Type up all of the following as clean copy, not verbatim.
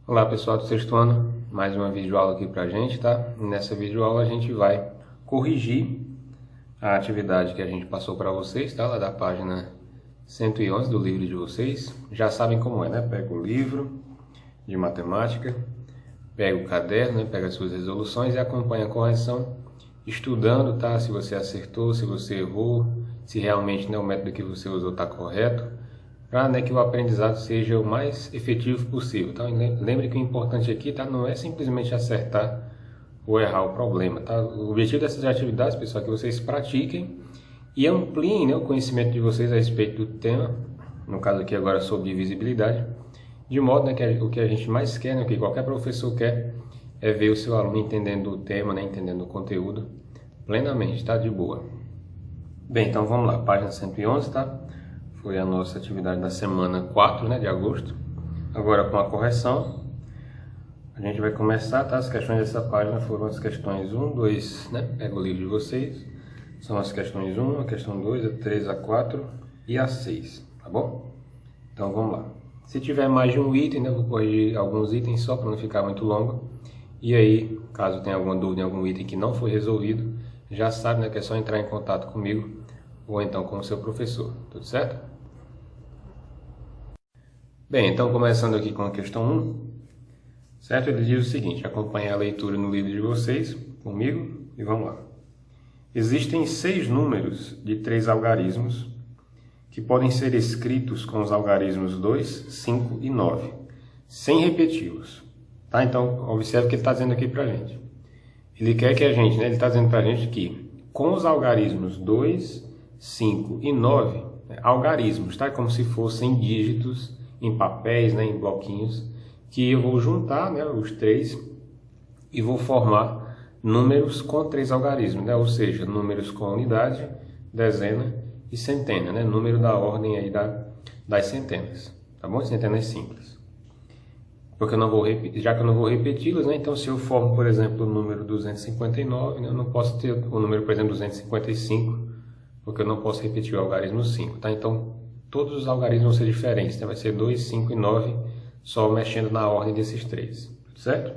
Olá pessoal do sexto ano, mais uma videoaula aqui pra gente, tá? Nessa videoaula a gente vai corrigir a atividade que a gente passou para vocês, tá? Lá da página 111 do livro de vocês. Já sabem como é, né? Pega o livro de matemática, pega o caderno, né? Pega as suas resoluções e acompanha a correção, estudando, tá? Se você acertou, se você errou, se realmente, né, o método que você usou está correto, para, né, que o aprendizado seja o mais efetivo possível, tá? Lembre que o importante aqui, tá, não é simplesmente acertar ou errar o problema, tá? O objetivo dessas atividades, pessoal, é que vocês pratiquem e ampliem, né, o conhecimento de vocês a respeito do tema, no caso aqui agora sobre divisibilidade, de modo, né, que o que a gente mais quer, né, o que qualquer professor quer, é ver o seu aluno entendendo o tema, né, entendendo o conteúdo plenamente, tá? De boa. Bem, então vamos lá, página 111, tá? Foi a nossa atividade da semana 4, né, de agosto. Agora com a correção, a gente vai começar, tá? As questões dessa página foram as questões 1, 2, né? Pega o livro de vocês. São as questões 1, a questão 2, a 3, a 4 e a 6, tá bom? Então vamos lá. Se tiver mais de um item, né, eu vou corrigir alguns itens só para não ficar muito longo. E aí, caso tenha alguma dúvida em algum item que não foi resolvido, já sabe, né, que é só entrar em contato comigo ou então com o seu professor, tudo certo? Bem, então começando aqui com a questão 1, certo? Ele diz o seguinte: acompanhe a leitura no livro de vocês, comigo, e vamos lá. Existem 6 números de 3 algarismos que podem ser escritos com os algarismos 2, 5 e 9, sem repeti-los. Tá? Então, observe o que ele está dizendo aqui para a gente. Ele quer que a gente, né, ele está dizendo para a gente que com os algarismos 2, 5 e 9, né, algarismos, tá? Como se fossem dígitos em papéis, né, em bloquinhos, que eu vou juntar, né, os 3 e vou formar números com 3 algarismos, né? Ou seja, números com unidade, dezena e centena, né? Número da ordem aí das centenas, tá bom? Centenas simples. Porque eu não vou já que eu não vou repeti-las, né? Então se eu formo, por exemplo, o número 259, né, eu não posso ter o número, por exemplo, 255, porque eu não posso repetir o algarismo 5, tá? Então todos os algarismos vão ser diferentes, né? Vai ser 2, 5 e 9, só mexendo na ordem desses 3, certo?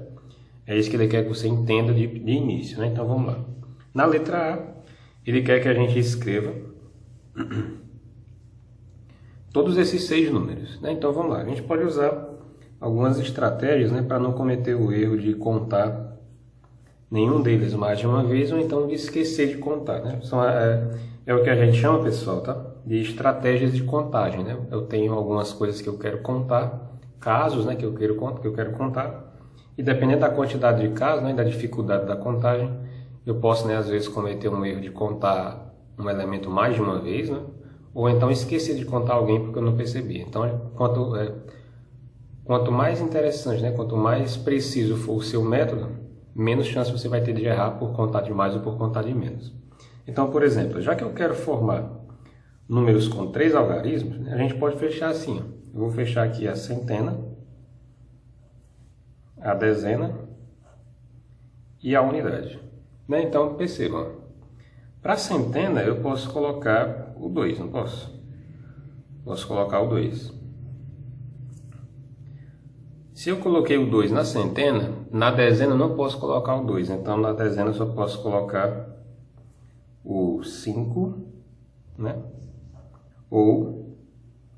É isso que ele quer que você entenda de início, né? Então vamos lá. Na letra A, ele quer que a gente escreva todos esses 6 números, né? Então vamos lá. A gente pode usar algumas estratégias, né, para não cometer o erro de contar nenhum deles mais de uma vez, ou então de esquecer de contar, né? É o que a gente chama, pessoal, tá? De estratégias de contagem, né? Eu tenho algumas coisas que eu quero contar, casos, né, que eu quero contar, e dependendo da quantidade de casos, né, e da dificuldade da contagem, eu posso, né, às vezes cometer um erro de contar um elemento mais de uma vez, né? Ou então esquecer de contar alguém porque eu não percebi. Então, quanto mais interessante, né, quanto mais preciso for o seu método, menos chance você vai ter de errar por contar de mais ou por contar de menos. Então, por exemplo, já que eu quero formar números com 3 algarismos, né, a gente pode fechar assim, ó. Eu vou fechar aqui a centena, a dezena e a unidade, né? Então, percebam, para centena eu posso colocar o 2, não posso? Posso colocar o 2. Se eu coloquei o 2 na centena, na dezena eu não posso colocar o 2. Então, na dezena eu só posso colocar o 5, né? Ou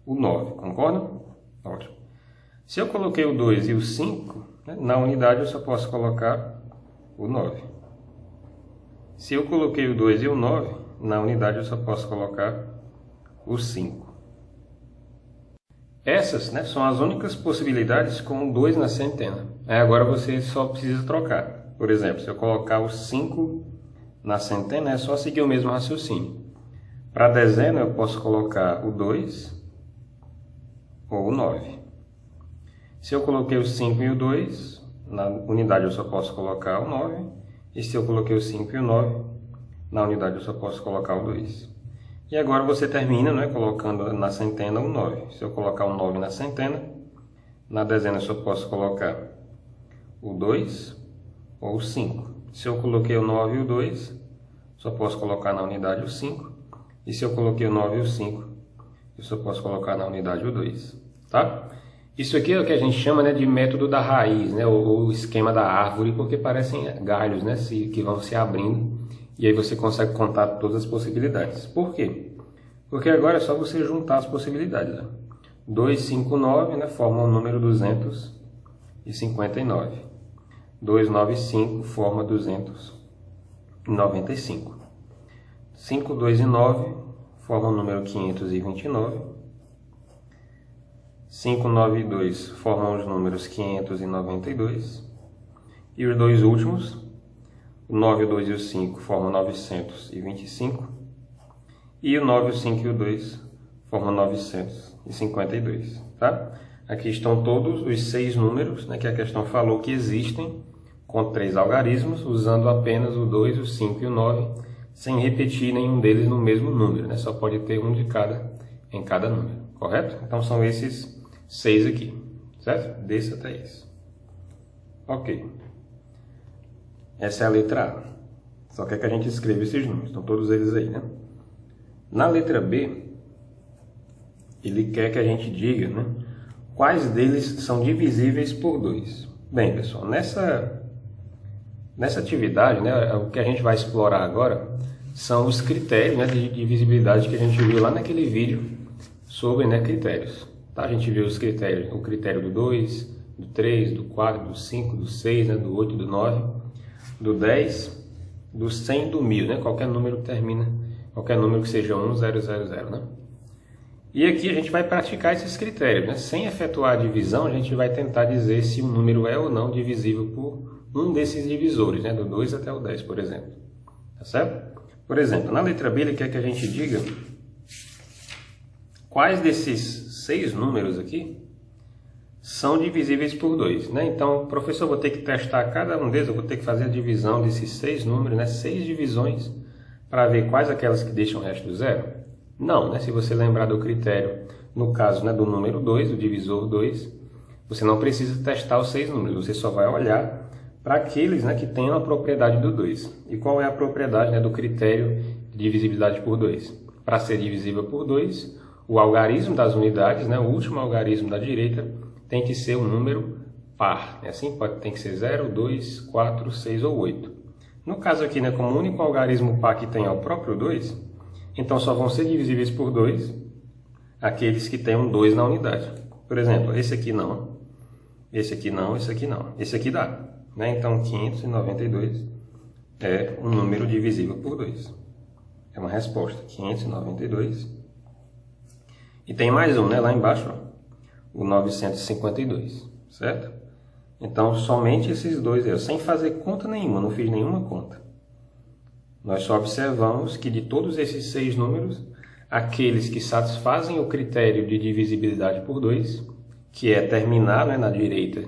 o 9, concordam? Ótimo. Se eu coloquei o 2 e o 5, né, na unidade eu só posso colocar o 9. Se eu coloquei o 2 e o 9, na unidade eu só posso colocar o 5. Essas, né, são as únicas possibilidades com o 2 na centena. Agora você só precisa trocar. Por exemplo, se eu colocar o 5 na centena, é só seguir o mesmo raciocínio. Para a dezena, eu posso colocar o 2 ou o 9. Se eu coloquei o 5 e o 2, na unidade eu só posso colocar o 9. E se eu coloquei o 5 e o 9, na unidade eu só posso colocar o 2. E agora você termina, né, colocando na centena o 9. Se eu colocar o 9 na centena, na dezena eu só posso colocar o 2 ou o 5. Se eu coloquei o 9 e o 2, só posso colocar na unidade o 5. E se eu coloquei o 9 e o 5, eu só posso colocar na unidade o 2. Tá? Isso aqui é o que a gente chama, né, de método da raiz, né, ou esquema da árvore, porque parecem galhos, né, que vão se abrindo, e aí você consegue contar todas as possibilidades. Por quê? Porque agora é só você juntar as possibilidades. Né? 2, 5, 9, né, formam o número 259. 2, 9, 5 forma 295. 5, 2 e 9 formam o número 529. 5, 9 e 2 formam os números 592. E os dois últimos, o 9, o 2 e o 5, formam 925. E o 9, o 5 e o 2 formam 952. Tá? Aqui estão todos os 6 números, né, que a questão falou que existem com 3 algarismos, usando apenas o 2, o 5 e o 9, sem repetir nenhum deles no mesmo número. Né? Só pode ter um de cada em cada número. Correto? Então são esses 6 aqui, certo? Desse até esse. Ok. Essa é a letra A. Só quer que a gente escreva esses números. Estão todos eles aí, né? Na letra B, ele quer que a gente diga, né, quais deles são divisíveis por 2. Bem, pessoal, nessa atividade, né, o que a gente vai explorar agora são os critérios, né, de divisibilidade que a gente viu lá naquele vídeo sobre, né, critérios. Tá? A gente viu os critérios, o critério do 2, do 3, do 4, do 5, do 6, né, do 8, do 9, do 10, do 100 e do 1000, né? Qualquer número que termina, qualquer número que seja 1, 0, 0, 0, né? E aqui a gente vai praticar esses critérios, né? Sem efetuar a divisão, a gente vai tentar dizer se um número é ou não divisível por um desses divisores, né? Do 2 até o 10, por exemplo. Tá certo? Por exemplo, na letra B ele quer que a gente diga quais desses 6 números aqui são divisíveis por 2, né? Então, professor, eu vou ter que testar cada um deles, eu vou ter que fazer a divisão desses 6 números, né? 6 divisões, para ver quais aquelas que deixam o resto zero? Não, né? Se você lembrar do critério, no caso, né, do número 2, o divisor 2, você não precisa testar os 6 números, você só vai olhar para aqueles, né, que tenham a propriedade do 2. E qual é a propriedade, né, do critério de divisibilidade por 2? Para ser divisível por 2, o algarismo das unidades, né, o último algarismo da direita, tem que ser um número par. Assim, tem que ser 0, 2, 4, 6 ou 8. No caso aqui, né, como o único algarismo par que tem é o próprio 2, então só vão ser divisíveis por 2 aqueles que tenham 2 na unidade. Por exemplo, esse aqui não, esse aqui não, esse aqui não. Esse aqui dá. Né? Então, 592 é um número divisível por 2. É uma resposta, 592. E tem mais um, né? Lá embaixo, ó, o 952, certo? Então, somente esses dois, sem fazer conta nenhuma, não fiz nenhuma conta. Nós só observamos que de todos esses 6 números, aqueles que satisfazem o critério de divisibilidade por 2, que é terminar, né, na direita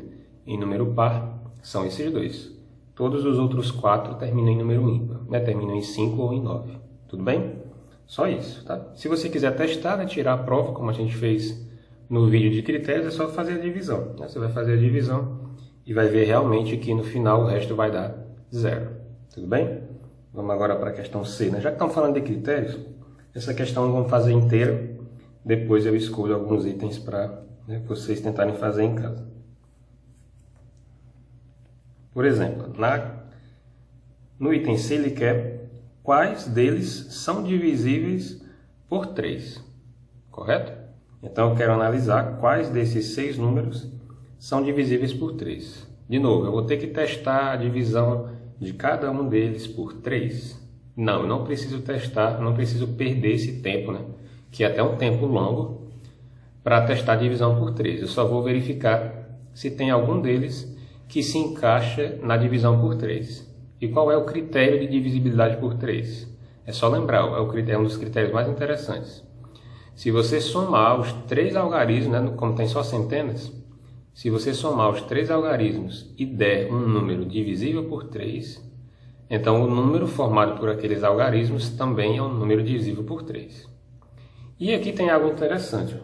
em número par, são esses 2. Todos os outros 4 terminam em número ímpar, né? Terminam em 5 ou em 9. Tudo bem? Só isso, tá? Se você quiser testar, né, tirar a prova, como a gente fez no vídeo de critérios, é só fazer a divisão. Né? Você vai fazer a divisão e vai ver realmente que no final o resto vai dar 0. Tudo bem? Vamos agora para a questão C. Né? Já que estamos falando de critérios, essa questão vamos fazer inteira. Depois eu escolho alguns itens para, né, vocês tentarem fazer em casa. Por exemplo, no item C ele quer quais deles são divisíveis por 3. Correto? Então eu quero analisar quais desses 6 números são divisíveis por 3. De novo, eu vou ter que testar a divisão de cada um deles por 3? Não, eu não preciso testar, não preciso perder esse tempo, né? Que é até um tempo longo, para testar a divisão por 3. Eu só vou verificar se tem algum deles que se encaixa na divisão por 3. E qual é o critério de divisibilidade por 3? É só lembrar, é um dos critérios mais interessantes. Se você somar os 3 algarismos, né, como tem só centenas, se você somar os 3 algarismos e der um número divisível por 3, então o número formado por aqueles algarismos também é um número divisível por 3. E aqui tem algo interessante.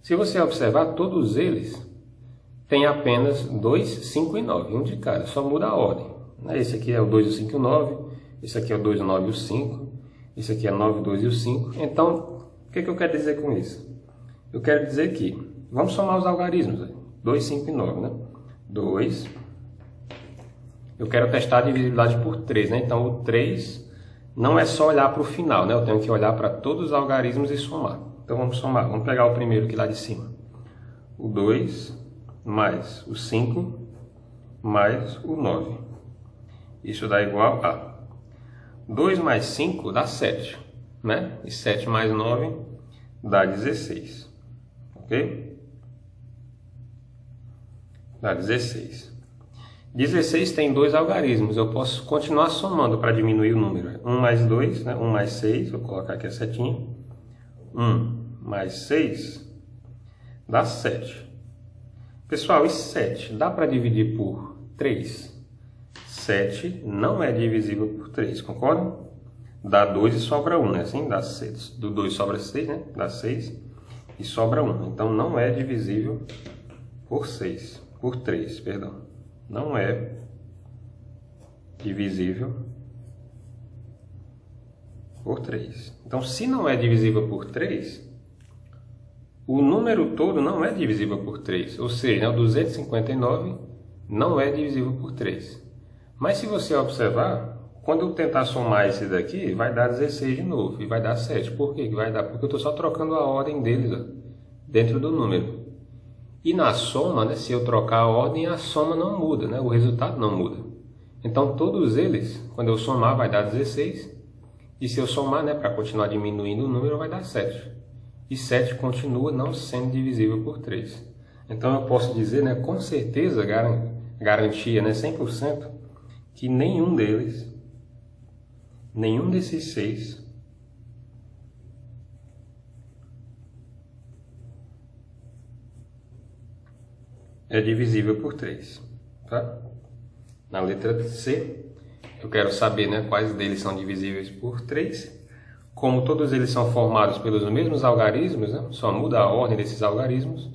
Se você observar, todos eles têm apenas 2, 5 e 9, um de cada, só muda a ordem. Esse aqui é o 2, o 5 e o 9, esse aqui é o 2, o 9 e o 5, esse aqui é 9, o 2 e o 5. Então, o que eu quero dizer com isso? Eu quero dizer que Vamos somar os algarismos. 2, 5 e 9, né? 2. Eu quero testar a divisibilidade por 3, né? Então, o 3 não é só olhar para o final, né? Eu tenho que olhar para todos os algarismos e somar. Então, vamos somar. Vamos pegar o primeiro aqui lá de cima. O 2 mais o 5 mais o 9. Isso dá igual a 2 mais 5 dá 7, né? E 7 mais 9 dá 16, ok? Dá 16. 16 tem dois algarismos, eu posso continuar somando para diminuir o número. 1 mais 2, né? 1 mais 6, vou colocar aqui a setinha. 1 mais 6 dá 7. Pessoal, e 7 dá para dividir por 3? 7 não é divisível por 3, concordam? Dá 2 e sobra 1, né? Assim, dá 6. Do 2 sobra 6, né? Dá 6 e sobra 1. Então, não é divisível por 6. Por 3, perdão. Não é divisível por 3. Então, se não é divisível por 3, o número todo não é divisível por 3. Ou seja, né, o 259 não é divisível por 3. Mas se você observar, quando eu tentar somar esse daqui, vai dar 16 de novo e vai dar 7. Por que vai dar? Porque eu estou só trocando a ordem deles, ó, dentro do número. E na soma, né, se eu trocar a ordem, a soma não muda, né, o resultado não muda. Então, todos eles, quando eu somar, vai dar 16. E se eu somar, né, para continuar diminuindo o número, vai dar 7. E 7 continua não sendo divisível por 3. Então, eu posso dizer, né, com certeza, garantia, né, 100%, que nenhum desses 6 é divisível por 3, tá? Na letra C, eu quero saber, né, quais deles são divisíveis por 3. Como todos eles são formados pelos mesmos algarismos, né, só muda a ordem desses algarismos,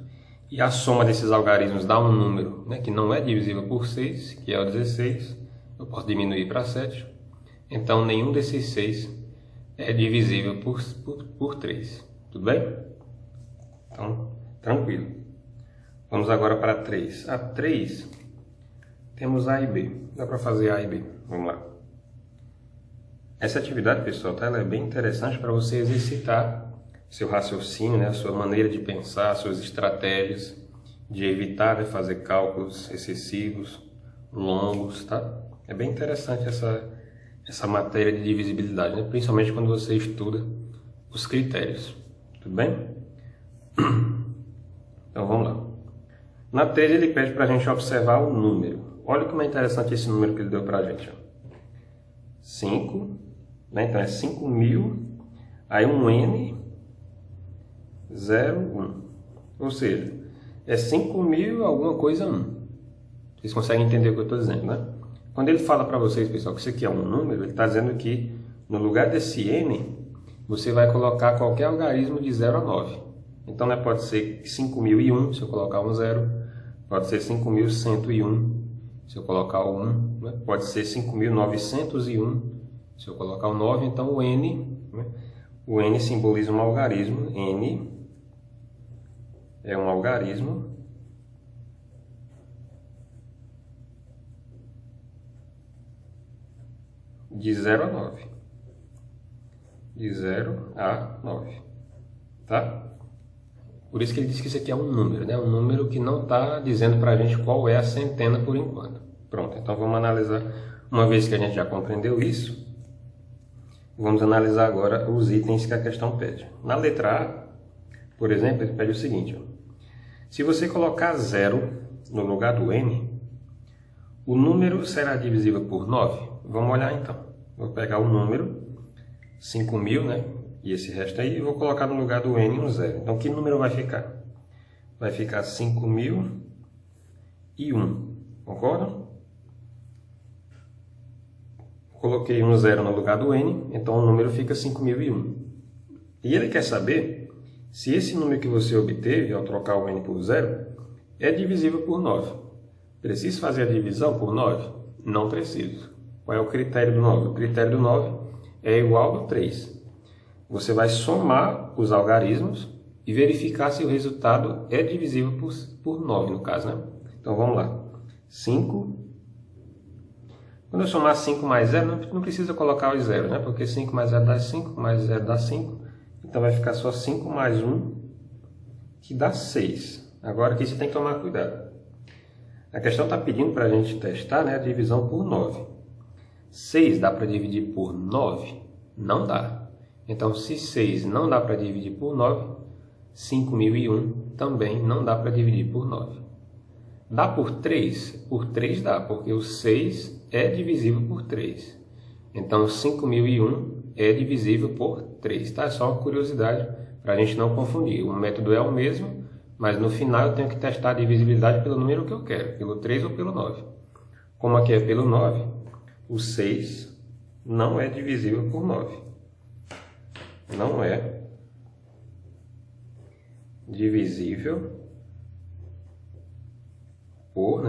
e a soma desses algarismos dá um número, né, que não é divisível por 6, que é o 16, eu posso diminuir para 7. Então, nenhum desses 6 é divisível por 3, tudo bem? Então, tranquilo. Vamos agora para 3. A 3, temos A e B. Dá para fazer A e B. Vamos lá. Essa atividade, pessoal, tá? Ela é bem interessante para você exercitar seu raciocínio, né? A sua maneira de pensar, suas estratégias, de evitar, né, fazer cálculos excessivos, longos, tá? É bem interessante essa matéria de divisibilidade, né? Principalmente quando você estuda os critérios. Tudo bem? Então, vamos lá. Na 3, ele pede para a gente observar o número. Olha como é interessante esse número que ele deu para a gente. 5, né? Então é 5.000, aí um N, 0, 1. Ou seja, é 5.000 alguma coisa 1. Vocês conseguem entender o que eu estou dizendo, né? Quando ele fala para vocês, pessoal, que isso aqui é um número, ele está dizendo que no lugar desse N, você vai colocar qualquer algarismo de 0 a 9. Então, né, pode ser 5.001, se eu colocar um 0. Pode ser 5.101, se eu colocar o 1. Né? Pode ser 5.901, se eu colocar o 9. Então, o N, né? O N simboliza um algarismo. N é um algarismo de 0 a 9. De 0 a 9. Tá? Por isso que ele diz que isso aqui é um número, né? Um número que não está dizendo para a gente qual é a centena por enquanto. Pronto, então vamos analisar, uma vez que a gente já compreendeu isso, vamos analisar agora os itens que a questão pede. Na letra A, por exemplo, ele pede o seguinte, ó. Se você colocar 0 no lugar do N, o número será divisível por 9? Vamos olhar então. Vou pegar o número, 5.000, né? E esse resto aí, eu vou colocar no lugar do N um 0. Então, que número vai ficar? Vai ficar 5.001. Concordam? Coloquei um 0 no lugar do N, então o número fica 5.001. E ele quer saber se esse número que você obteve, ao trocar o N por 0, é divisível por 9. Preciso fazer a divisão por 9? Não preciso. Qual é o critério do 9? O critério do 9 é igual ao 3. Você vai somar os algarismos e verificar se o resultado é divisível por 9, no caso, né? Então, vamos lá. 5. Quando eu somar 5 mais 0, não precisa colocar os zeros, né? Porque 5 mais 0 dá 5, mais 0 dá 5. Então, vai ficar só 5 mais 1, que dá 6. Agora, aqui você tem que tomar cuidado. A questão está pedindo para a gente testar, né, a divisão por 9. 6 dá para dividir por 9? Não dá. Então, se 6 não dá para dividir por 9, 5.001 também não dá para dividir por 9. Dá por 3? Por 3 dá, porque o 6 é divisível por 3. Então, 5.001 é divisível por 3. Tá? É só uma curiosidade para a gente não confundir. O método é o mesmo, mas no final eu tenho que testar a divisibilidade pelo número que eu quero, pelo 3 ou pelo 9. Como aqui é pelo 9, o 6 não é divisível por 9. Não é divisível por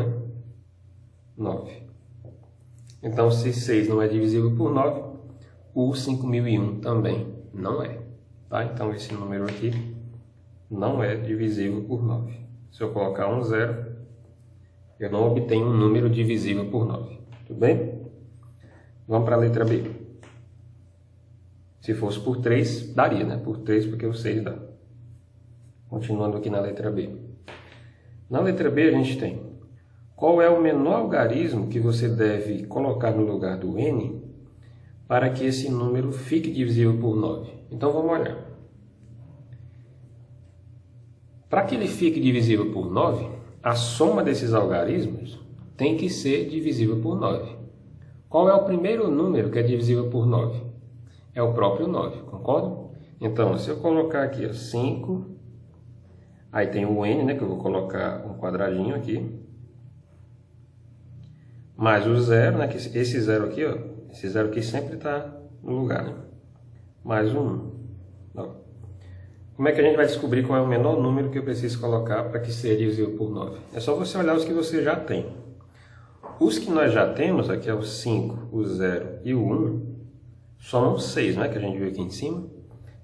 9. Então, se 6 não é divisível por 9, o 5.001 também não é. Tá? Então, esse número aqui não é divisível por 9. Se eu colocar um 0, eu não obtenho um número divisível por 9. Tudo bem? Vamos para a letra B. Se fosse por 3, daria, né? Por 3, porque o 6 dá. Continuando aqui na letra B. Na letra B a gente tem: qual é o menor algarismo que você deve colocar no lugar do n para que esse número fique divisível por 9? Então vamos olhar. Para que ele fique divisível por 9, a soma desses algarismos tem que ser divisível por 9. Qual é o primeiro número que é divisível por 9? É o próprio 9, concorda? Então, se eu colocar aqui 5, aí tem o n, né, que eu vou colocar um quadradinho aqui, mais o 0, né, que esse 0 aqui, ó, esse 0 aqui sempre está no lugar, né? Mais um 1. Como é que a gente vai descobrir qual é o menor número que eu preciso colocar para que seja divisível por 9? É só você olhar os que você já tem. Os que nós já temos, aqui é o 5, o 0 e o 1, somam 6, né, que a gente viu aqui em cima.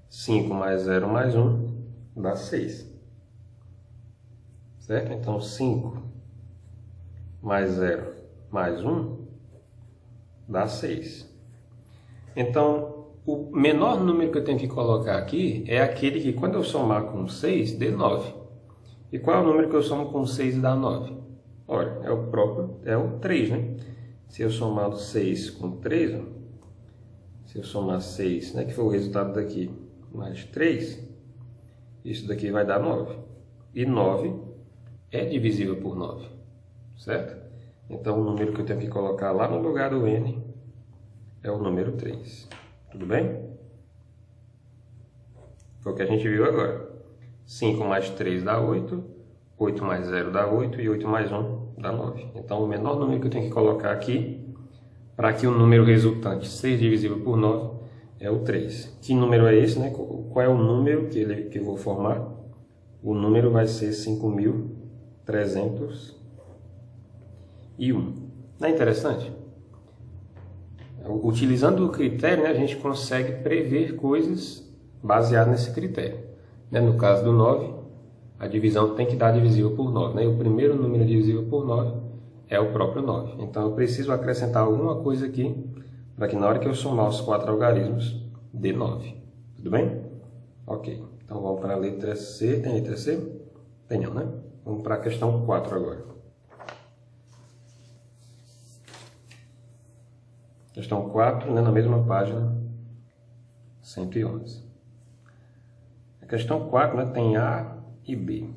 5 mais 0 mais 1 dá 6. Certo? Então, 5 mais 0 mais 1 dá 6. Então, o menor número que eu tenho que colocar aqui é aquele que, quando eu somar com 6, dê 9. E qual é o número que eu somo com 6 e dá 9? Olha, é o 3, né? Se eu somar o 6 com 3, ó, se eu somar 6, né, que foi o resultado daqui, mais 3, isso daqui vai dar 9. E 9 é divisível por 9, certo? Então, o número que eu tenho que colocar lá no lugar do n é o número 3. Tudo bem? Foi o que a gente viu agora. 5 mais 3 dá 8, 8 mais 0 dá 8 e 8 mais 1 dá 9. Então, o menor número que eu tenho que colocar aqui, para que o número resultante seja divisível por 9, é o 3. Que número é esse, né? Qual é o número que eu vou formar? O número vai ser 5.301. Não é interessante? Utilizando o critério, né, a gente consegue prever coisas baseadas nesse critério. No caso do 9, a divisão tem que dar divisível por 9. Né? E o primeiro número divisível por 9 é o próprio 9. Então, eu preciso acrescentar alguma coisa aqui para que na hora que eu somar os 4 algarismos, dê 9. Tudo bem? Ok. Então, vamos para a letra C. Tem letra C? Tem não, né? Vamos para a questão 4 agora. Questão 4, né, na mesma página, 111. A questão 4, né, tem A e B.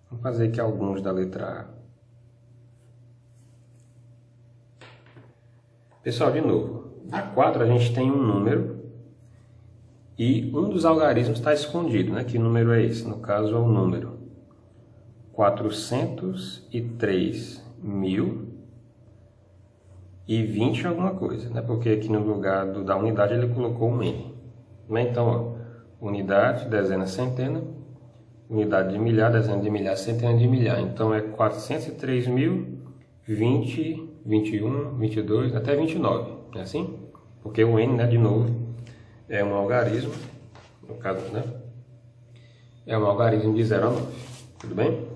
Vamos fazer aqui alguns da letra A. Pessoal, de novo, na 4 a gente tem um número e um dos algarismos está escondido, né? Que número é esse? No caso, é o número 403.020 alguma coisa, né? Porque aqui no lugar da unidade ele colocou um N. Então, ó, unidade, dezena, centena, unidade de milhar, dezena de milhar, centena de milhar. Então, é 403.020, 21, 22, até 29, é assim? Porque o N, né, de novo, é um algarismo, no caso, né? é um algarismo de 0 a 9. Tudo bem?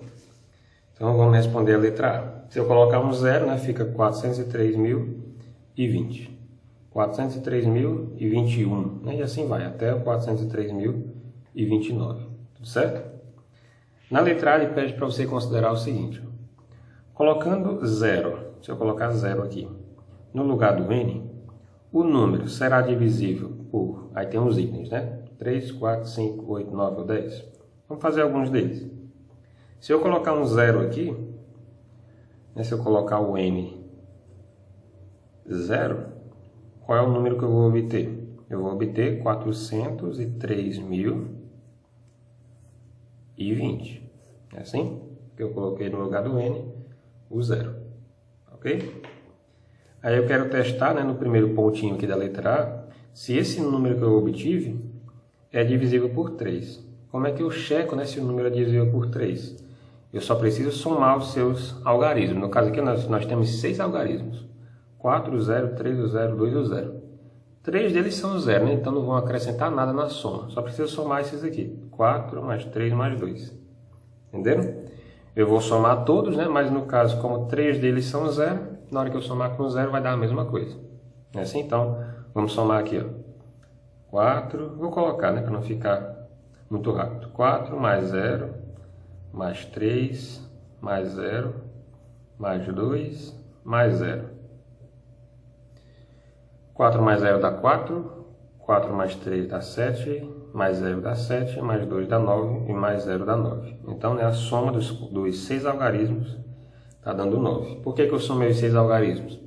Então vamos responder a letra A. Se eu colocar um 0, né, fica 403.020. 403.021, né, e assim vai, até o 403.029. Tudo certo? Na letra A, ele pede para você considerar o seguinte. Colocando 0, se eu colocar 0 aqui, no lugar do N, o número será divisível por... Aí tem uns itens, né? 3, 4, 5, 8, 9 ou 10. Vamos fazer alguns deles. Se eu colocar um 0 aqui, né, se eu colocar o N 0, qual é o número que eu vou obter? Eu vou obter 403.020. É assim que eu coloquei no lugar do N o 0. Ok? Aí eu quero testar, né, no primeiro pontinho aqui da letra A, se esse número que eu obtive é divisível por 3. Como é que eu checo, né, se o número é divisível por 3? Eu só preciso somar os seus algarismos. No caso aqui nós temos 6 algarismos. 4, o 0, 3, o 0, 2 e o 0. 3 deles são 0, né? Então não vão acrescentar nada na soma. Só preciso somar esses aqui. 4 mais 3 mais 2. Entenderam? Eu vou somar todos, né? Mas no caso, como 3 deles são 0, na hora que eu somar com 0 vai dar a mesma coisa. É assim? Então, vamos somar aqui, ó. 4, vou colocar, né? Para não ficar muito rápido. 4 mais 0, mais 3, mais 0, mais 2, mais 0. 4 mais 0 dá 4, 4 mais 3 dá 7, mais 0 dá 7, mais 2 dá 9 e mais 0 dá 9. Então, né, a soma dos 6 algarismos está dando 9. Por que eu somei os 6 algarismos?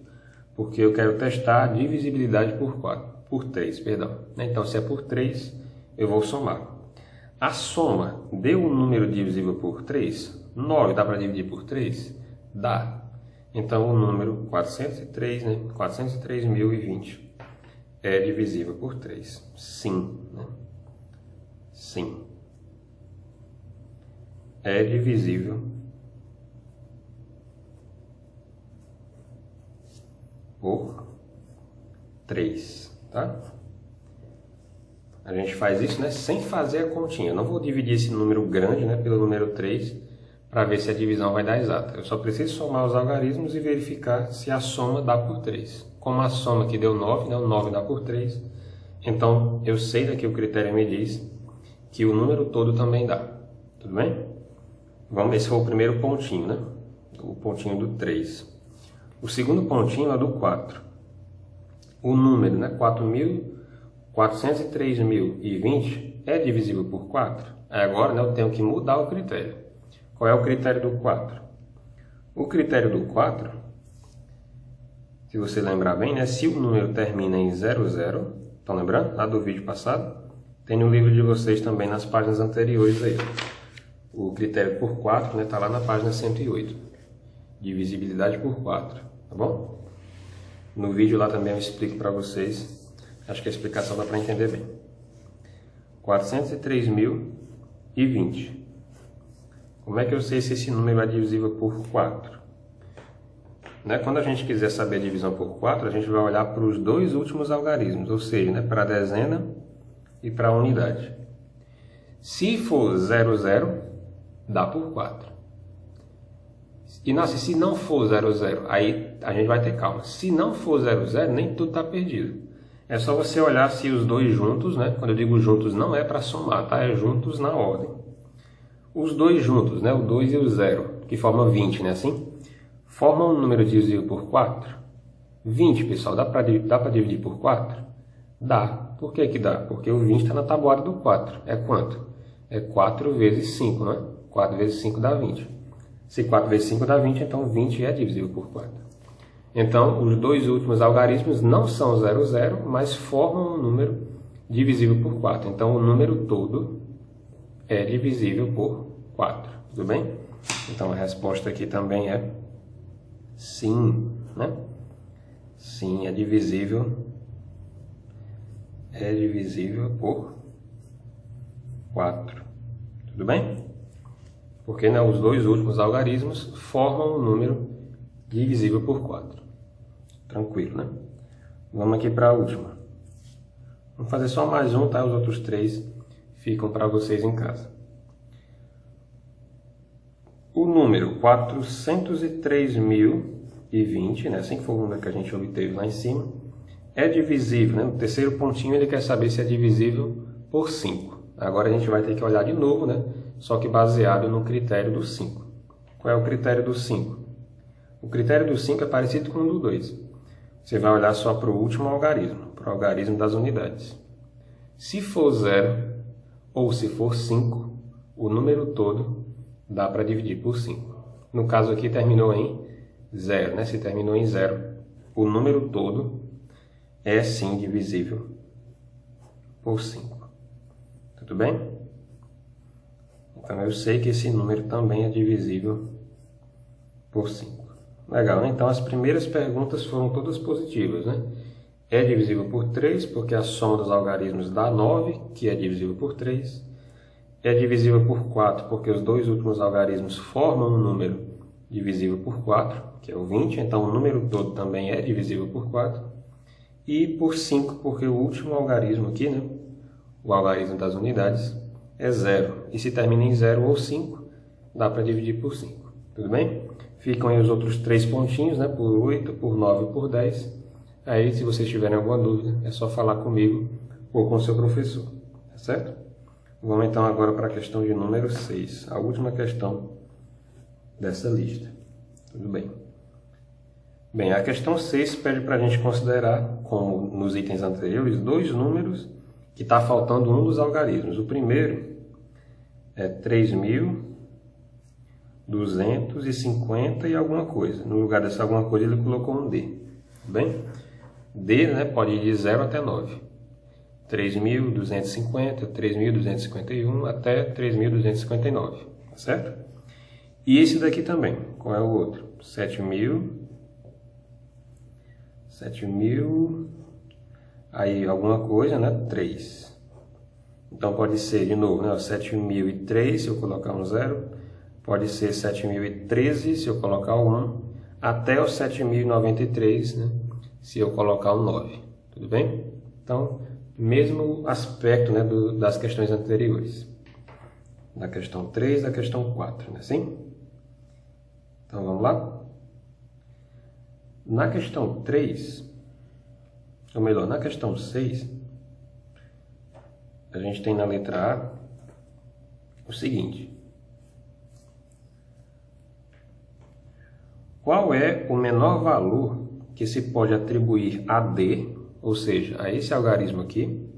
Porque eu quero testar a divisibilidade por 3, perdão. Então, se é por 3, eu vou somar. A soma deu um número divisível por 3? 9 dá para dividir por 3? Dá. Então, o número 403, né? 403.020 é divisível por 3. Sim. Né? Sim. É divisível por 3. Tá? A gente faz isso, né, sem fazer a continha. Eu não vou dividir esse número grande, né, pelo número 3 para ver se a divisão vai dar exata. Eu só preciso somar os algarismos e verificar se a soma dá por 3. Como a soma aqui deu 9, né, o 9 dá por 3, então eu sei daqui o critério me diz que o número todo também dá. Tudo bem? Vamos, esse foi o primeiro pontinho, né? O pontinho do 3. O segundo pontinho é do 4. O número, né, 403.020 é divisível por 4? Agora, né, eu tenho que mudar o critério. Qual é o critério do 4? O critério do 4, se você lembrar bem, né, se o número termina em 00, estão lembrando? Lá do vídeo passado? Tem no livro de vocês também, nas páginas anteriores aí. O critério por 4 está, né, lá na página 108. Divisibilidade por 4, tá bom? No vídeo lá também eu explico para vocês. Acho que a explicação dá para entender bem. 403.020. Como é que eu sei se esse número é divisível por 4? Né? Quando a gente quiser saber a divisão por 4, a gente vai olhar para os dois últimos algarismos, ou seja, né, para a dezena e para a unidade. Se for 00, dá por 4. E se não for 00, aí a gente vai ter calma. Se não for 00, nem tudo está perdido. É só você olhar se os dois juntos, né? Quando eu digo juntos, não é para somar, tá? É juntos na ordem. Os dois juntos, né? O 2 e o 0, que formam 20, né? Assim, formam um número divisível por 4. 20, pessoal, dá para dividir por 4? Dá. Por que que dá? Porque o 20 está na tabuada do 4. É quanto? É 4 vezes 5, né? 4 vezes 5 dá 20. Se 4 vezes 5 dá 20, então 20 é divisível por 4. Então, os dois últimos algarismos não são 00, mas formam um número divisível por 4. Então, o número todo é divisível por 4. Tudo bem? Então, a resposta aqui também é sim, né? Sim, é divisível por 4. Tudo bem? Porque, né, os dois últimos algarismos formam um número divisível por 4. Tranquilo, né? Vamos aqui para a última. Vamos fazer só mais um, tá? Os outros 3 ficam para vocês em casa. O número 403.020, né, assim que foi o número que a gente obteve lá em cima, é divisível, né? No terceiro pontinho ele quer saber se é divisível por 5. Agora a gente vai ter que olhar de novo, né? Só que baseado no critério do 5. Qual é o critério do 5? O critério do 5 é parecido com o do 2. Você vai olhar só para o último algarismo, para o algarismo das unidades. Se for 0 ou se for 5, o número todo dá para dividir por 5. No caso aqui terminou em 0, né? Se terminou em 0, o número todo é sim divisível por 5. Tudo bem? Então eu sei que esse número também é divisível por 5. Legal, né? Então as primeiras perguntas foram todas positivas, né? É divisível por 3, porque a soma dos algarismos dá 9, que é divisível por 3. É divisível por 4, porque os dois últimos algarismos formam um número divisível por 4, que é o 20, então o número todo também é divisível por 4. E por 5, porque o último algarismo aqui, né, o algarismo das unidades, é 0. E se termina em 0 ou 5, dá para dividir por 5. Tudo bem? Ficam aí os outros 3 pontinhos, né, por 8, por 9 e por 10. Aí, se vocês tiverem alguma dúvida, é só falar comigo ou com o seu professor. Tá certo? Vamos então agora para a questão de número 6, a última questão dessa lista. Tudo bem? Bem, a questão 6 pede para a gente considerar, como nos itens anteriores, dois números que está faltando um dos algarismos. O primeiro é 3.250 e alguma coisa. No lugar dessa alguma coisa ele colocou um D. Tudo bem? D, né, pode ir de 0 até 9. 3.250, 3.251 até 3.259, tá certo? E esse daqui também, qual é o outro? 7.000, aí alguma coisa, né? 3. Então pode ser, de novo, né? 7.003 se eu colocar um 0, pode ser 7.013 se eu colocar um 1, até o 7.093, né? Se eu colocar um 9, tudo bem? Então, mesmo aspecto, né, das questões anteriores. Da questão 3 da questão 4, não é assim? Então, vamos lá? Na questão 3, ou melhor, na questão 6, a gente tem na letra A o seguinte. Qual é o menor valor que se pode atribuir a D, ou seja, a esse algarismo aqui,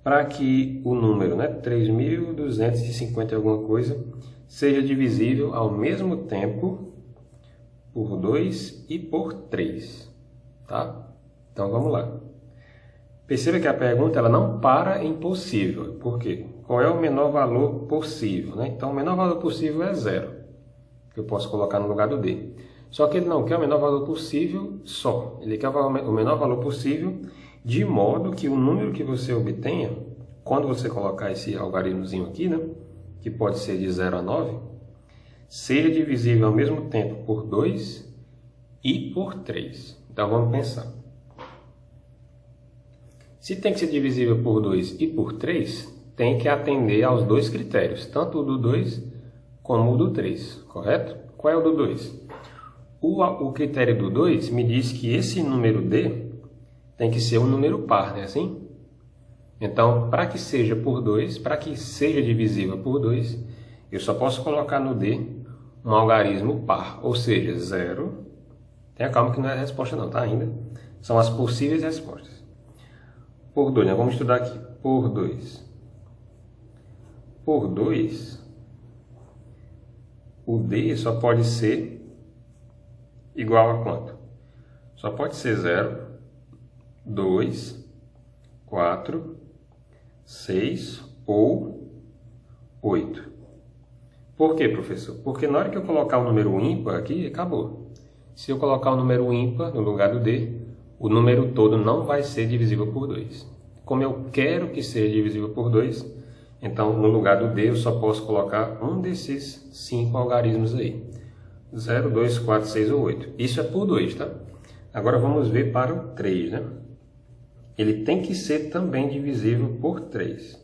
para que o número, né, 3.250 e alguma coisa, seja divisível ao mesmo tempo por 2 e por 3, tá? Então vamos lá. Perceba que a pergunta ela não para em possível. Por quê? Qual é o menor valor possível, né? Então o menor valor possível é 0, que eu posso colocar no lugar do D. Só que ele não quer o menor valor possível só. Ele quer o menor valor possível de modo que o número que você obtenha, quando você colocar esse algarismozinho aqui, né, que pode ser de 0 a 9, seja divisível ao mesmo tempo por 2 e por 3. Então vamos pensar. Se tem que ser divisível por 2 e por 3, tem que atender aos dois critérios, tanto o do 2 como o do 3, correto? Qual é o do 2? O critério do 2 me diz que esse número D tem que ser um número par, não é assim? Então, para que seja por 2, para que seja divisível por 2, eu só posso colocar no D um algarismo par, ou seja, 0. Tenha calma que não é a resposta não, tá ainda? São as possíveis respostas. Por 2, né? Vamos estudar aqui. Por 2. Por 2, o D só pode ser igual a quanto? Só pode ser 0, 2, 4, 6 ou 8. Por quê, professor? Porque na hora que eu colocar o número ímpar aqui, acabou. Se eu colocar o número ímpar no lugar do D, o número todo não vai ser divisível por 2. Como eu quero que seja divisível por 2, então no lugar do D eu só posso colocar um desses 5 algarismos aí. 0, 2, 4, 6 ou 8. Isso é por 2, tá? Agora vamos ver para o 3, né? Ele tem que ser também divisível por 3.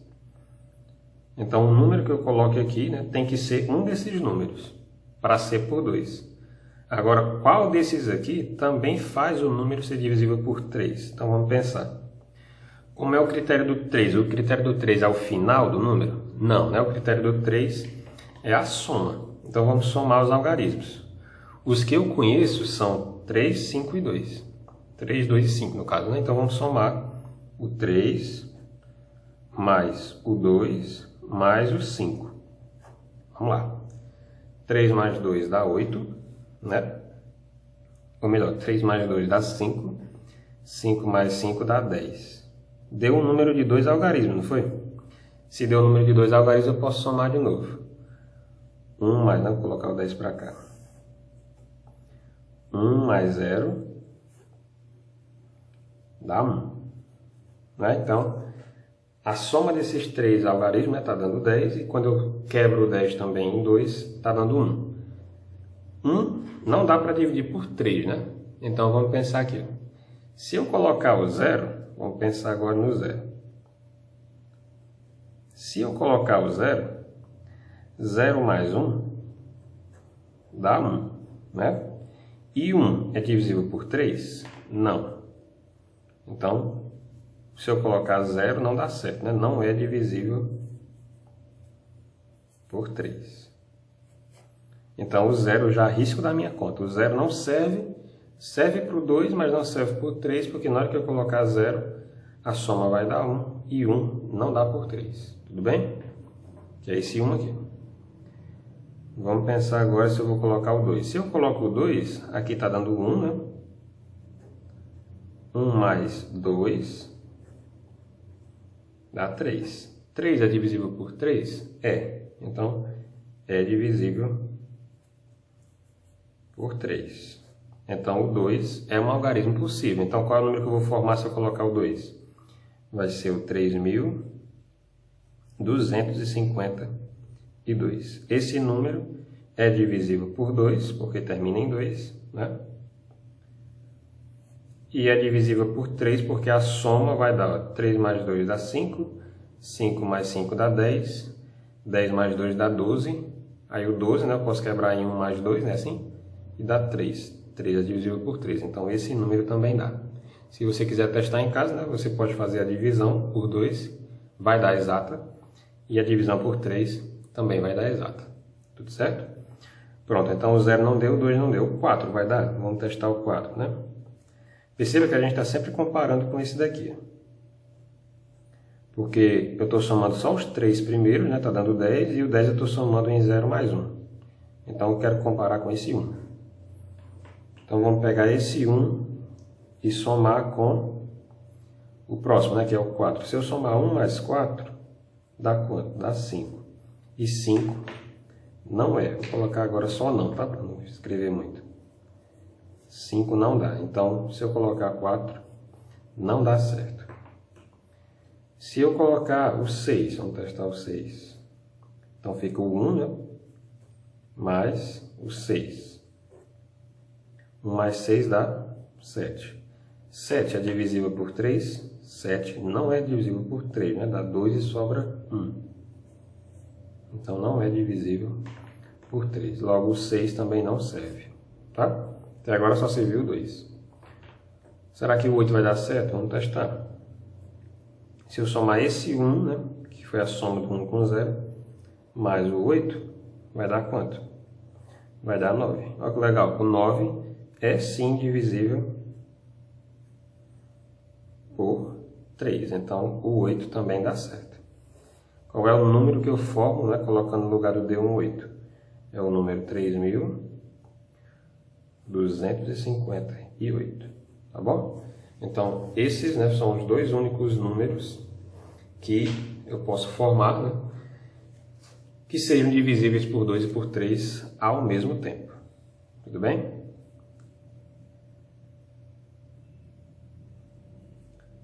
Então, o número que eu coloque aqui, né, tem que ser um desses números, para ser por 2. Agora, qual desses aqui também faz o número ser divisível por 3? Então, vamos pensar. Como é o critério do 3? O critério do 3 é o final do número? Não, né? O critério do 3 é a soma. Então, vamos somar os algarismos. Os que eu conheço são 3, 5 e 2. 3, 2 e 5, no caso, né? Então, vamos somar o 3 mais o 2 mais o 5. Vamos lá. 3 mais 2 dá 8, né? Ou melhor, 3 mais 2 dá 5. 5 mais 5 dá 10. Deu um número de 2 algarismos, não foi? Se deu um número de 2 algarismos, eu posso somar de novo. 1 mais, né? Vou colocar o 10 para cá. 1 mais 0 dá 1. Né? Então, a soma desses 3 algarismos está dando 10, e quando eu quebro o 10 também em 2, está dando 1. 1 não dá para dividir por 3, né? Então, vamos pensar aqui. Se eu colocar o 0, vamos pensar agora no 0. Se eu colocar o 0, 0 mais 1 dá 1, né? E 1 é divisível por 3? Não. Então, se eu colocar 0, não dá certo, né? Não é divisível por 3. Então, o 0 eu já risco da minha conta. O 0 não serve para o 2, mas não serve por 3, porque na hora que eu colocar 0, a soma vai dar 1, e 1 não dá por 3. Tudo bem? Que é esse 1 aqui. Vamos pensar agora se eu vou colocar o 2. Se eu coloco o 2, aqui está dando 1, né? 1 mais 2 dá 3. 3 é divisível por 3? É. Então, é divisível por 3. Então, o 2 é um algarismo possível. Então, qual é o número que eu vou formar se eu colocar o 2? Vai ser o 3.252. Esse número é divisível por 2, porque termina em 2, né? E é divisível por 3, porque a soma vai dar 3 mais 2 dá 5, 5 mais 5 dá 10, 10 mais 2 dá 12, aí o 12, né, eu posso quebrar em 1 mais 2, né, assim, e dá 3. 3 é divisível por 3, então esse número também dá. Se você quiser testar em casa, né, você pode fazer a divisão por 2, vai dar exata, e a divisão por 3 também vai dar exata. Tudo certo? Pronto, então o 0 não deu, o 2 não deu, o 4 vai dar? Vamos testar o 4, né? Perceba que a gente está sempre comparando com esse daqui. Porque eu estou somando só os 3 primeiros, né? Está dando 10, e o 10 eu estou somando em 0 mais 1. Então eu quero comparar com esse 1. Então vamos pegar esse 1 e somar com o próximo, né? Que é o 4. Se eu somar 1 mais 4, dá quanto? Dá 5. E 5 não é. Vou colocar agora só não, tá? Para não escrever muito. 5 não dá. Então, se eu colocar 4, não dá certo. Se eu colocar o 6, vamos testar o 6. Então, fica o 1, né? Mais o 6. 1 mais 6 dá 7. 7 é divisível por 3? 7 não é divisível por 3, né? Dá 2 e sobra 1. Então, não é divisível por 3. Logo, o 6 também não serve, tá? Até agora só serviu o 2. Será que o 8 vai dar certo? Vamos testar. Se eu somar esse 1, né, que foi a soma do 1 com 0, mais o 8, vai dar quanto? Vai dar 9. Olha que legal, o 9 é sim divisível por 3. Então, o 8 também dá certo. Qual é o número que eu formo, né, colocando no lugar do D um 8? É o número 3.258, tá bom? Então, esses, né, são os dois únicos números que eu posso formar, né, que sejam divisíveis por 2 e por 3 ao mesmo tempo. Tudo bem?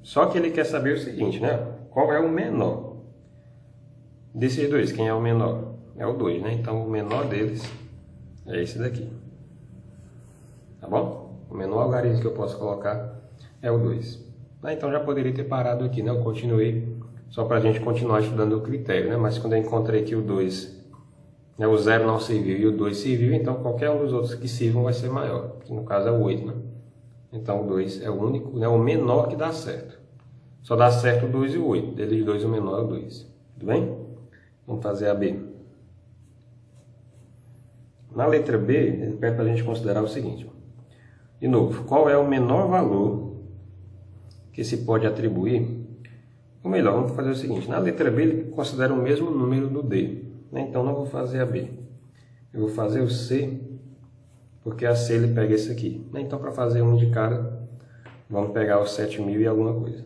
Só que ele quer saber o seguinte, né? Qual é o menor desses dois? Quem é o menor? É o 2, né? Então, o menor deles é esse daqui. Tá bom? O menor algarismo que eu posso colocar é o 2. Então, já poderia ter parado aqui, né? Eu continuei só para a gente continuar estudando o critério, né? Mas quando eu encontrei que o 2, né, o 0 não serviu e o 2 serviu, então qualquer um dos outros que sirvam vai ser maior, que no caso é o 8, né? Então o 2 é o único, né, o menor que dá certo. Só dá certo o 2 e o 8, deles dois o menor é o 2. Tudo bem? Vamos fazer a B. Na letra B, ele pede para a gente considerar o seguinte. De novo, qual é o menor valor que se pode atribuir? Ou melhor, vamos fazer o seguinte. Na letra B, ele considera o mesmo número do D, né? Então, não vou fazer a B. Eu vou fazer o C, porque a C ele pega esse aqui, né? Então, para fazer um de cada, vamos pegar o 7.000 e alguma coisa.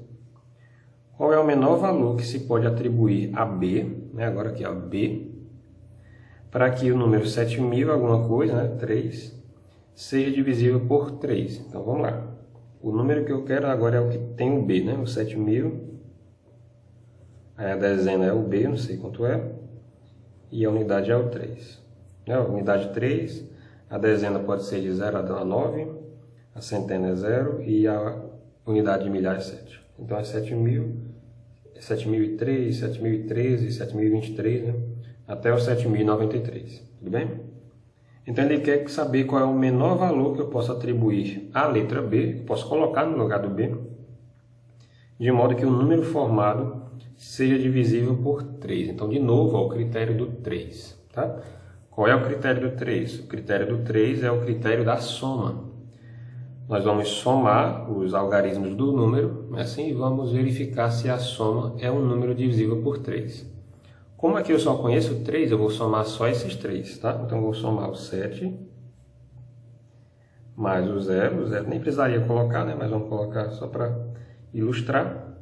Qual é o menor valor que se pode atribuir a B, né? Agora aqui, ó, B, para que o número 7.000, alguma coisa, né, 3, seja divisível por 3. Então, vamos lá. O número que eu quero agora é o que tem o B, né, o 7.000. Aí a dezena é o B, não sei quanto é. E a unidade é o 3. A unidade 3, a dezena pode ser de 0 a 9, a centena é 0 e a unidade de milhar é 7. Então, é 7.000, 7.003, 7.013, 7.023, né? Até o 7.093, tudo bem? Então ele quer saber qual é o menor valor que eu posso atribuir à letra B, que eu posso colocar no lugar do B, de modo que o número formado seja divisível por 3. Então, de novo, ó, o critério do 3. Tá? Qual é o critério do 3? O critério do 3 é o critério da soma. Nós vamos somar os algarismos do número, assim, e vamos verificar se a soma é um número divisível por 3. Como aqui eu só conheço 3, eu vou somar só esses 3, tá? Então, eu vou somar o 7 mais o 0. O 0 nem precisaria colocar, né? Mas vamos colocar só para ilustrar.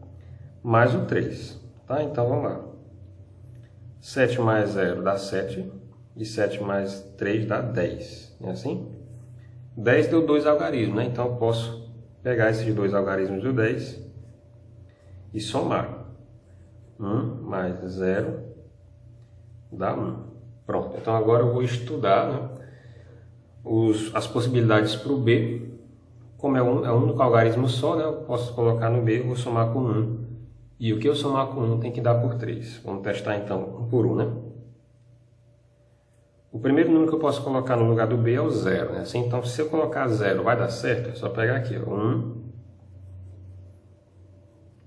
Mais o 3, tá? Então, vamos lá. 7 mais 0 dá 7. E 7 mais 3 dá 10. É assim? 10 deu 2 algarismos, né? Então, eu posso pegar esses 2 algarismos do 10 e somar. 1 mais 0 dá 1. Pronto. Então, agora eu vou estudar, né, as possibilidades para o B. Como é um único algarismo só, né, eu posso colocar no B, eu vou somar com 1. E o que eu somar com 1 tem que dar por 3. Vamos testar, então, 1 por 1, né? O primeiro número que eu posso colocar no lugar do B é o 0, né? Assim, então, se eu colocar 0, vai dar certo? É só pegar aqui, ó, 1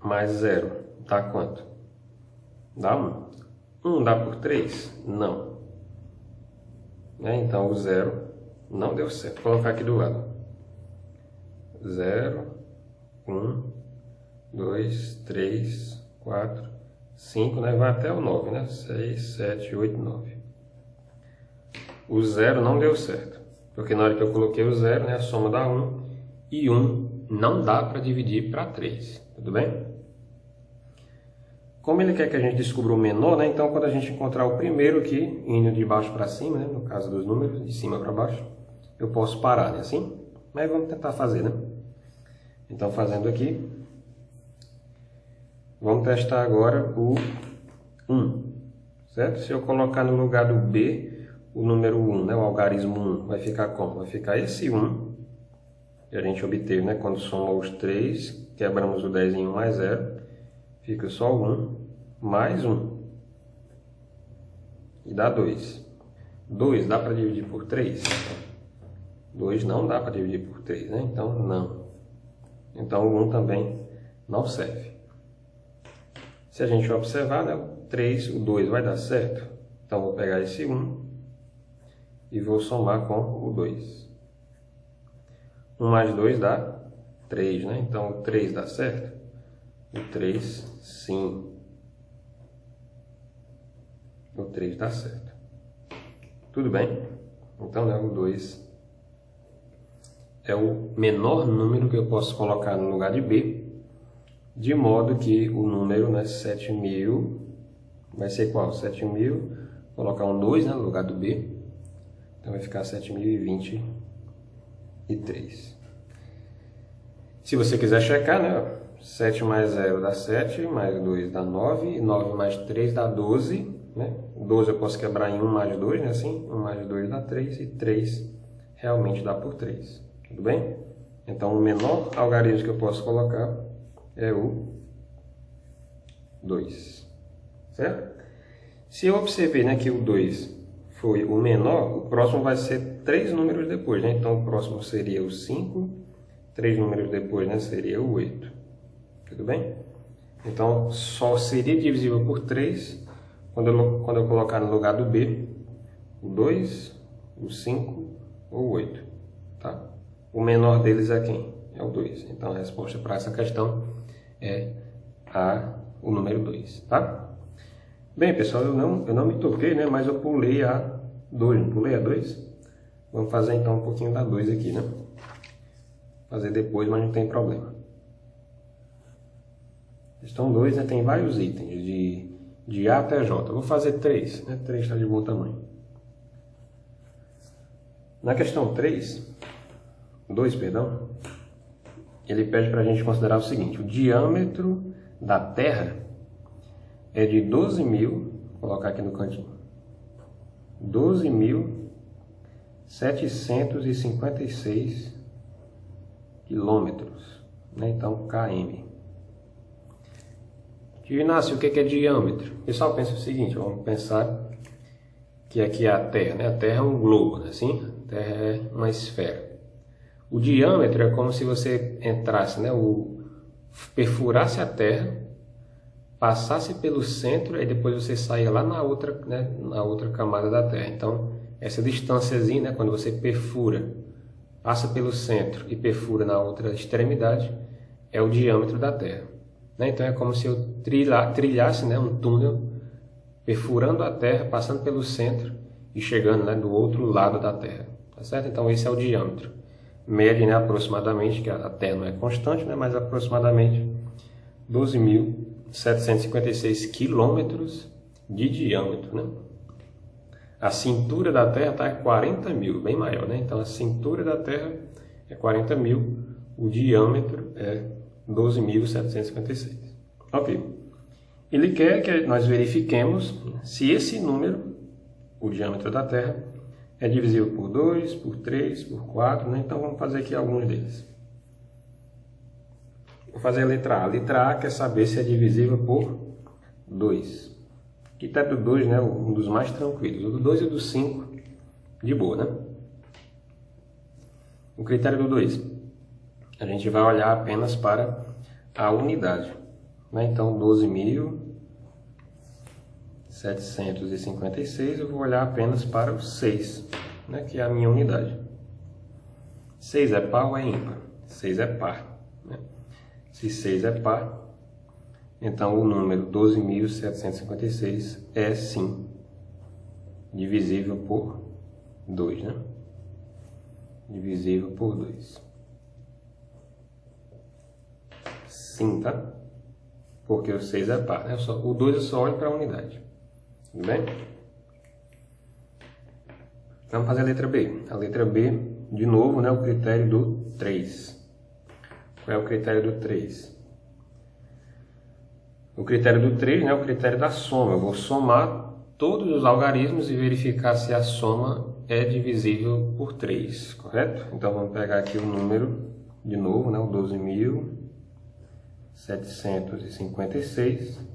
mais 0 dá quanto? Dá 1. 1 dá por 3? Não. Então, o 0 não deu certo. Vou colocar aqui do lado. 0, 1, 2, 3, 4, 5, né? Vai até o 9, né? 6, 7, 8, 9. O 0 não deu certo. Porque na hora que eu coloquei o 0, né, a soma dá 1. E 1 não dá para dividir para 3. Tudo bem? Como ele quer que a gente descubra o menor, né? Então, quando a gente encontrar o primeiro aqui, indo de baixo para cima, né? No caso dos números, de cima para baixo, eu posso parar, né? Assim? Mas vamos tentar fazer, né? Então, fazendo aqui, vamos testar agora o 1, certo? Se eu colocar no lugar do B o número 1, né? O algarismo 1, vai ficar como? Vai ficar esse 1, que a gente obteve, né? Quando soma os 3, quebramos o 10 em 1 mais 0. Fica só 1 mais 1. E dá 2. 2 dá para dividir por 3? 2 não dá para dividir por 3, né? Então, não. Então, o 1 também não serve. Se a gente observar, né, o 3, o 2 vai dar certo. Então, vou pegar esse 1 e vou somar com o 2. 1 mais 2 dá 3, né? Então, o 3 dá certo? O 3, sim. O 3 dá certo. Tudo bem? Então, né, o 2 é o menor número que eu posso colocar no lugar de B, de modo que o número, né, 7.000, vai ser qual? 7.000, colocar um 2, né, no lugar do B, então vai ficar 7.023. Se você quiser checar, né, 7 mais 0 dá 7, mais 2 dá 9, 9 mais 3 dá 12, né? 12 eu posso quebrar em 1 mais 2, né? Assim, 1 mais 2 dá 3, e 3 realmente dá por 3. Tudo bem? Então, o menor algarismo que eu posso colocar é o 2, certo? Se eu observei, né, que o 2 foi o menor, o próximo vai ser 3 números depois, né? Então o próximo seria o 5, 3 números depois, né, seria o 8. Tudo bem? Então só seria divisível por 3 quando eu colocar no lugar do B o 2, o 5 ou o 8, tá? O menor deles é quem? É o 2. Então a resposta para essa questão é o número 2, tá? Bem, pessoal, eu não me toquei, né? Mas eu pulei a 2, não pulei a 2? Vamos fazer então um pouquinho da 2 aqui, né? Fazer depois, mas não tem problema. Questão 2, né? Tem vários itens, de A até J. Eu vou fazer 3, né? 3 está de bom tamanho. Na questão 2, perdão, ele pede para a gente considerar o seguinte: o diâmetro da Terra é de 12.000, vou colocar aqui no cantinho, 12.756 quilômetros, né? Então, km. Inácio, o que é diâmetro? O pessoal pensa o seguinte, vamos pensar que aqui é a Terra, né? A Terra é um globo, né? Assim? A Terra é uma esfera. O diâmetro é como se você entrasse, né? Perfurasse a Terra, passasse pelo centro e depois você saia lá na outra, né? Na outra camada da Terra. Então, essa distânciazinha, né? Quando você perfura, passa pelo centro e perfura na outra extremidade, é o diâmetro da Terra. Então é como se eu trilhasse, né, um túnel, perfurando a Terra, passando pelo centro e chegando, né, do outro lado da Terra. Tá certo? Então esse é o diâmetro. Mede, né, aproximadamente, que a Terra não é constante, né, mas aproximadamente 12.756 quilômetros de diâmetro. Né? A cintura da Terra está 40.000, bem maior. Né? Então a cintura da Terra é 40.000, o diâmetro é 12.756. Ok. Ele quer que nós verifiquemos se esse número, o diâmetro da Terra, é divisível por 2, por 3, por 4, né? Então vamos fazer aqui alguns deles. Vou fazer a letra A. A letra A quer saber se é divisível por 2. Aqui está do 2, né? Um dos mais tranquilos. O do 2 e o do 5, de boa, né? O critério do 2. A gente vai olhar apenas para a unidade. Né? Então, 12.756, eu vou olhar apenas para o 6, né? Que é a minha unidade. 6 é par ou é ímpar? 6 é par. Né? Se 6 é par, então o número 12.756 é sim divisível por 2. Né? Divisível por 2. Sim, tá? Porque o 6 é par, né? O 2 eu só olho para a unidade. Tudo bem? Vamos fazer a letra B. A letra B, de novo, né? O critério do 3. Qual é o critério do 3? O critério do 3, né? É o critério da soma. Eu vou somar todos os algarismos e verificar se a soma é divisível por 3, correto? Então vamos pegar aqui o número, de novo, né? O 12.756.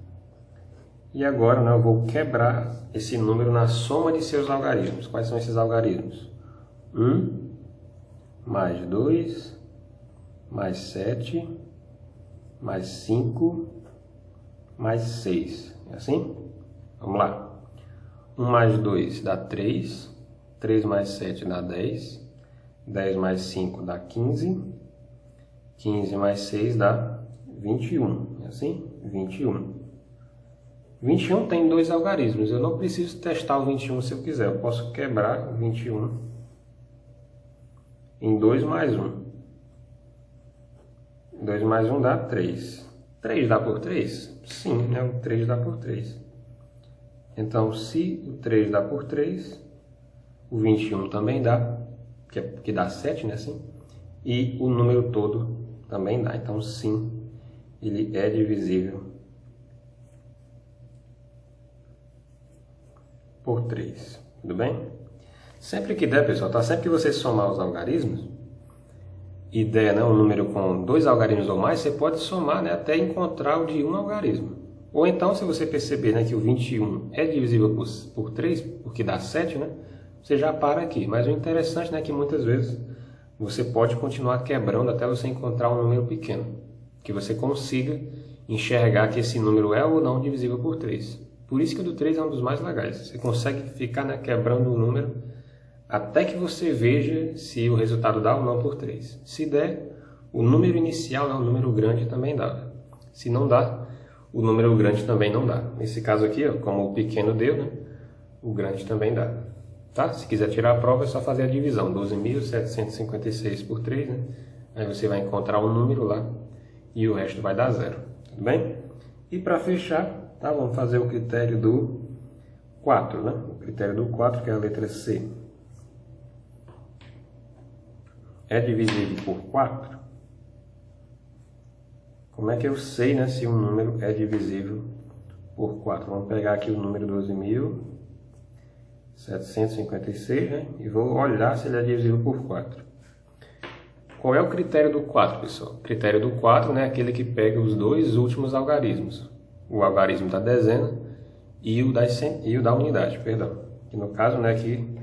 E agora, né, eu vou quebrar esse número na soma de seus algarismos. Quais são esses algarismos? 1 mais 2 mais 7 mais 5 mais 6. É assim? Vamos lá. 1 mais 2 dá 3. 3 mais 7 dá 10. 10 mais 5 dá 15. 15 mais 6 dá 21. É assim? 21. 21 tem 2 algarismos. Eu não preciso testar o 21 se eu quiser. Eu posso quebrar o 21 em 2 mais 1. 2 mais 1 dá 3. 3 dá por 3? Sim, né? O 3 dá por 3. Então, se o 3 dá por 3, o 21 também dá, que dá 7, né? Assim? E o número todo também dá. Então, sim, ele é divisível por 3. Tudo bem? Sempre que der, pessoal, tá? Sempre que você somar os algarismos e der, né, um número com 2 algarismos ou mais, você pode somar, né, até encontrar o de um algarismo. Ou então, se você perceber, né, que o 21 é divisível por 3, porque dá 7, né, você já para aqui. Mas o interessante, né, é que muitas vezes você pode continuar quebrando até você encontrar um número pequeno, que você consiga enxergar que esse número é ou não divisível por 3. Por isso que o do 3 é um dos mais legais. Você consegue ficar, né, quebrando o número até que você veja se o resultado dá ou não por 3. Se der, o número inicial, né, o número grande, também dá. Se não dá, o número grande também não dá. Nesse caso aqui, ó, como o pequeno deu, né, o grande também dá. Tá? Se quiser tirar a prova, é só fazer a divisão. 12.756 por 3, né? Aí você vai encontrar um número lá e o resto vai dar 0. Tudo bem? E para fechar, tá? Vamos fazer o critério do 4, né? O critério do 4, que é a letra C. É divisível por 4? Como é que eu sei, né, se um número é divisível por 4? Vamos pegar aqui o número 12.756, né? E vou olhar se ele é divisível por 4. Qual é o critério do 4, pessoal? O critério do 4, né, é aquele que pega os dois últimos algarismos. O algarismo da dezena e o da unidade, perdão. Que no caso, né, aqui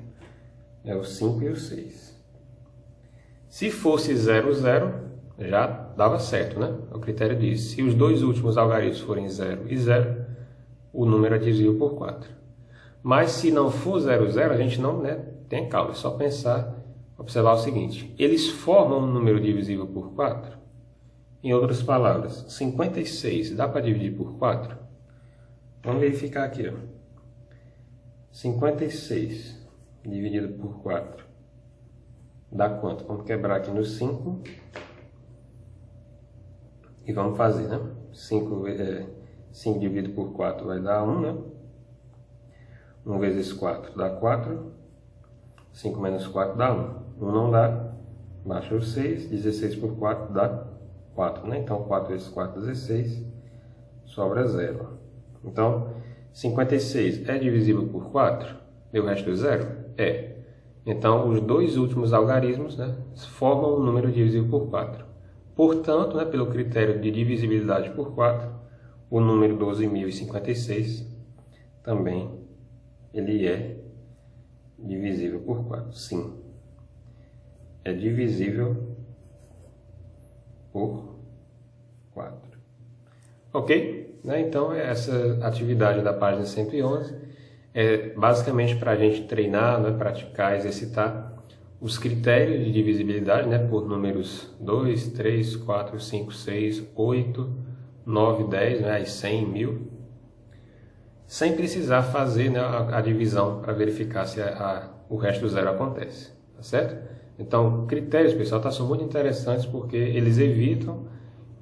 é o 5 e o 6. Se fosse 0, 0, já dava certo, né? O critério diz, se os dois últimos algarismos forem 0 e 0, o número é divisível por 4. Mas se não for 0, 0, a gente não, né, tem calma, é só pensar, observar o seguinte, eles formam um número divisível por 4? Em outras palavras, 56 dá para dividir por 4? Vamos verificar aqui, ó. 56 dividido por 4 dá quanto? Vamos quebrar aqui no 5 e vamos fazer, né? 5 dividido por 4 vai dar 1, né? 1 vezes 4 dá 4. 5 menos 4 dá 1. 1 não dá. Baixa o 6. 16 por 4 dá 4, né? Então, 4 vezes 4, 16. Sobra 0. Então, 56 é divisível por 4? E o resto é 0? É. Então, os dois últimos algarismos, né, formam um número divisível por 4. Portanto, né, pelo critério de divisibilidade por 4, o número 12.056 também ele é divisível por 4. Sim, é divisível por 4. Ok? Né? Então, essa atividade da página 111 é basicamente para a gente treinar, né, praticar, exercitar os critérios de divisibilidade, né, por números 2, 3, 4, 5, 6, 8, 9, 10, né, 100, 1000, sem precisar fazer, né, a divisão para verificar se o resto do zero acontece, tá certo? Então, critérios, pessoal, são muito interessantes porque eles evitam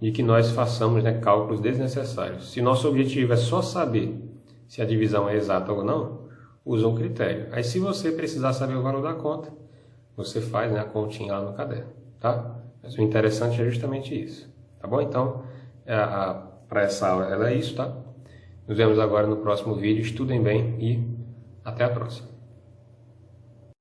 de que nós façamos, né, cálculos desnecessários. Se nosso objetivo é só saber se a divisão é exata ou não, usa um critério. Aí, se você precisar saber o valor da conta, você faz, né, a continha lá no caderno, tá? Mas o interessante é justamente isso, tá bom? Então, para essa aula, ela é isso, tá? Nos vemos agora no próximo vídeo. Estudem bem e até a próxima.